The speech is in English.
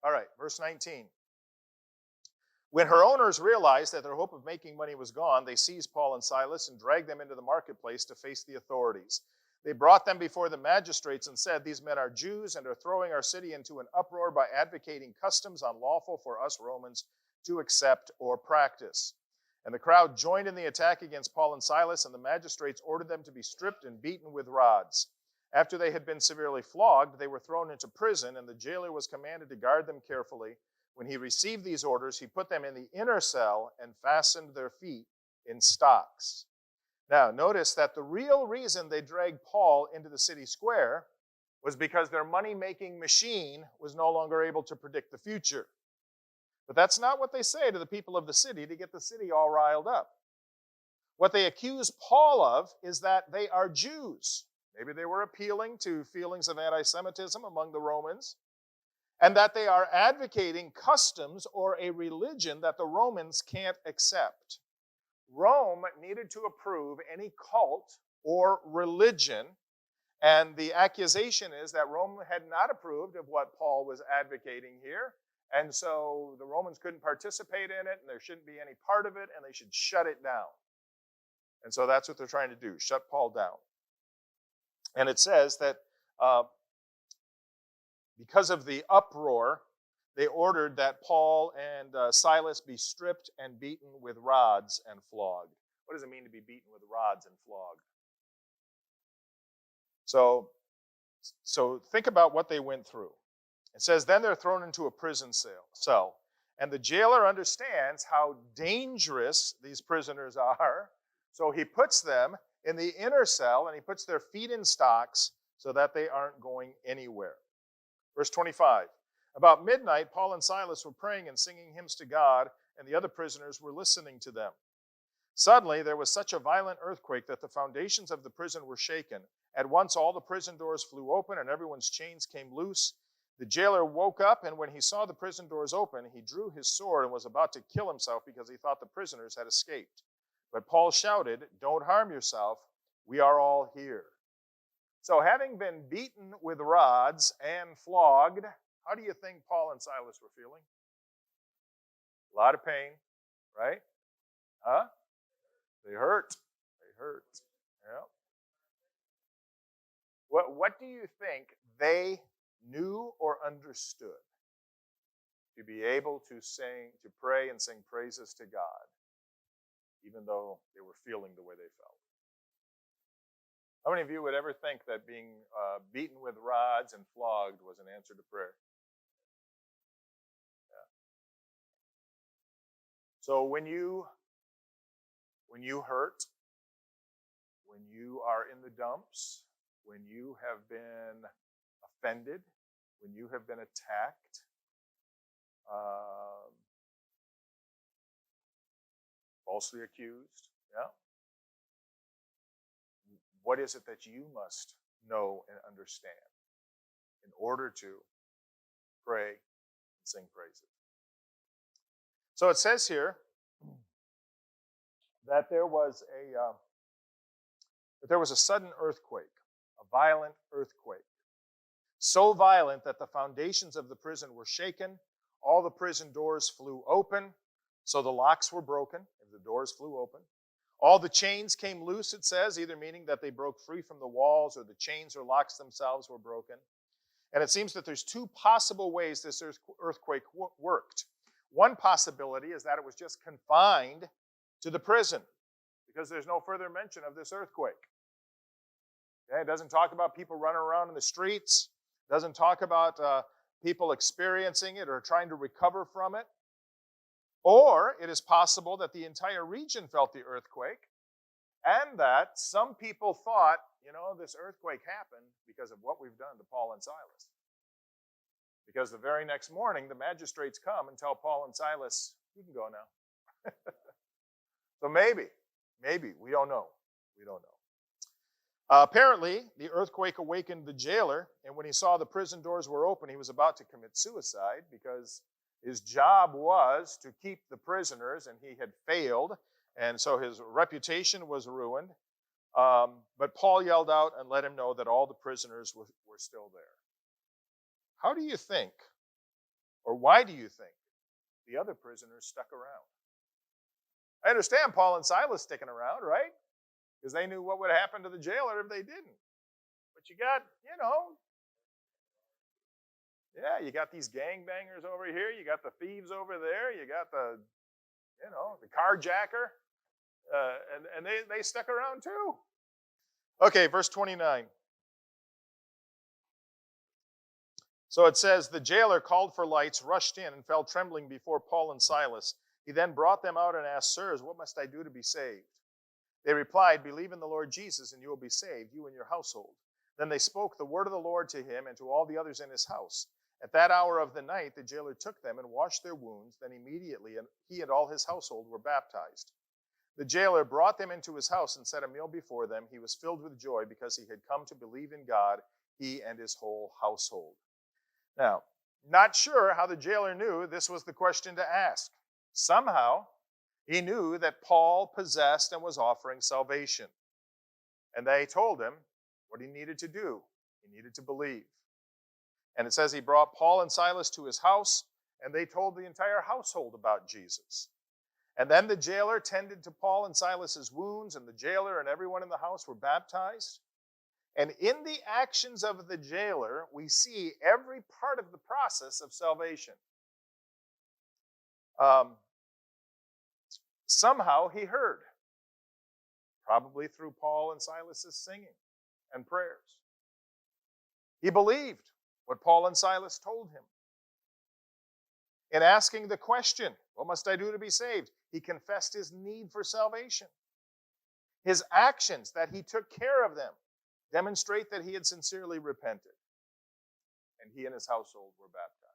All right, verse 19. When her owners realized that their hope of making money was gone, they seized Paul and Silas and dragged them into the marketplace to face the authorities. They brought them before the magistrates and said, "These men are Jews and are throwing our city into an uproar by advocating customs unlawful for us Romans to accept or practice." And the crowd joined in the attack against Paul and Silas, and the magistrates ordered them to be stripped and beaten with rods. After they had been severely flogged, they were thrown into prison, and the jailer was commanded to guard them carefully. When he received these orders, he put them in the inner cell and fastened their feet in stocks. Now, notice that the real reason they dragged Paul into the city square was because their money-making machine was no longer able to predict the future. But that's not what they say to the people of the city to get the city all riled up. What they accuse Paul of is that they are Jews. Maybe they were appealing to feelings of anti-Semitism among the Romans, and that they are advocating customs or a religion that the Romans can't accept. Rome needed to approve any cult or religion, and the accusation is that Rome had not approved of what Paul was advocating here, and so the Romans couldn't participate in it, and there shouldn't be any part of it, and they should shut it down. And so that's what they're trying to do, shut Paul down. And it says that because of the uproar, they ordered that Paul and Silas be stripped and beaten with rods and flogged. What does it mean to be beaten with rods and flogged? So think about what they went through. It says, then they're thrown into a prison cell, and the jailer understands how dangerous these prisoners are, so he puts them in the inner cell, and he puts their feet in stocks so that they aren't going anywhere. Verse 25, about midnight, Paul and Silas were praying and singing hymns to God, and the other prisoners were listening to them. Suddenly, there was such a violent earthquake that the foundations of the prison were shaken. At once, all the prison doors flew open, and everyone's chains came loose. The jailer woke up, and when he saw the prison doors open, he drew his sword and was about to kill himself because he thought the prisoners had escaped. But Paul shouted, "Don't harm yourself. We are all here." So having been beaten with rods and flogged, how do you think Paul and Silas were feeling? A lot of pain, right? Huh? They hurt. They hurt. Yeah. What do you think they knew or understood to be able to sing, to pray and sing praises to God, even though they were feeling the way they felt? How many of you would ever think that being beaten with rods and flogged was an answer to prayer? Yeah. So when you hurt, when you are in the dumps, when you have been offended, when you have been attacked, falsely accused, yeah. What is it that you must know and understand in order to pray and sing praises? So it says here that there was a sudden earthquake, a violent earthquake, so violent that the foundations of the prison were shaken, all the prison doors flew open, so the locks were broken, and the doors flew open. All the chains came loose, it says, either meaning that they broke free from the walls or the chains or locks themselves were broken. And it seems that there's two possible ways this earthquake worked. One possibility is that it was just confined to the prison, because there's no further mention of this earthquake. Okay? It doesn't talk about people running around in the streets. It doesn't talk about people experiencing it or trying to recover from it. Or it is possible that the entire region felt the earthquake, and that some people thought, this earthquake happened because of what we've done to Paul and Silas. Because the very next morning, the magistrates come and tell Paul and Silas, "You can go now." So maybe, we don't know. We don't know. Apparently, the earthquake awakened the jailer, and when he saw the prison doors were open, he was about to commit suicide because his job was to keep the prisoners, and he had failed, and so his reputation was ruined. But Paul yelled out and let him know that all the prisoners were still there. How do you think, Or why do you think the other prisoners stuck around? I understand Paul and Silas sticking around, right? Because they knew what would happen to the jailer if they didn't. But you got, you got these gangbangers over here. You got the thieves over there. You got the carjacker. And they stuck around too. Okay, verse 29. So it says, the jailer called for lights, rushed in, and fell trembling before Paul and Silas. He then brought them out and asked, sirs, what must I do to be saved? They replied, believe in the Lord Jesus, and you will be saved, you and your household. Then they spoke the word of the Lord to him and to all the others in his house. At that hour of the night, the jailer took them and washed their wounds. Then immediately he and all his household were baptized. The jailer brought them into his house and set a meal before them. He was filled with joy because he had come to believe in God, he and his whole household. Now, not sure how the jailer knew this was the question to ask. Somehow, he knew that Paul possessed and was offering salvation. And they told him what he needed to do. He needed to believe. And it says he brought Paul and Silas to his house, and they told the entire household about Jesus. And then the jailer tended to Paul and Silas's wounds, and the jailer and everyone in the house were baptized. And in the actions of the jailer, we see every part of the process of salvation. Somehow he heard, probably through Paul and Silas's singing and prayers. He believed what Paul and Silas told him. In asking the question, what must I do to be saved? He confessed his need for salvation. His actions, that he took care of them, demonstrate that he had sincerely repented. And he and his household were baptized.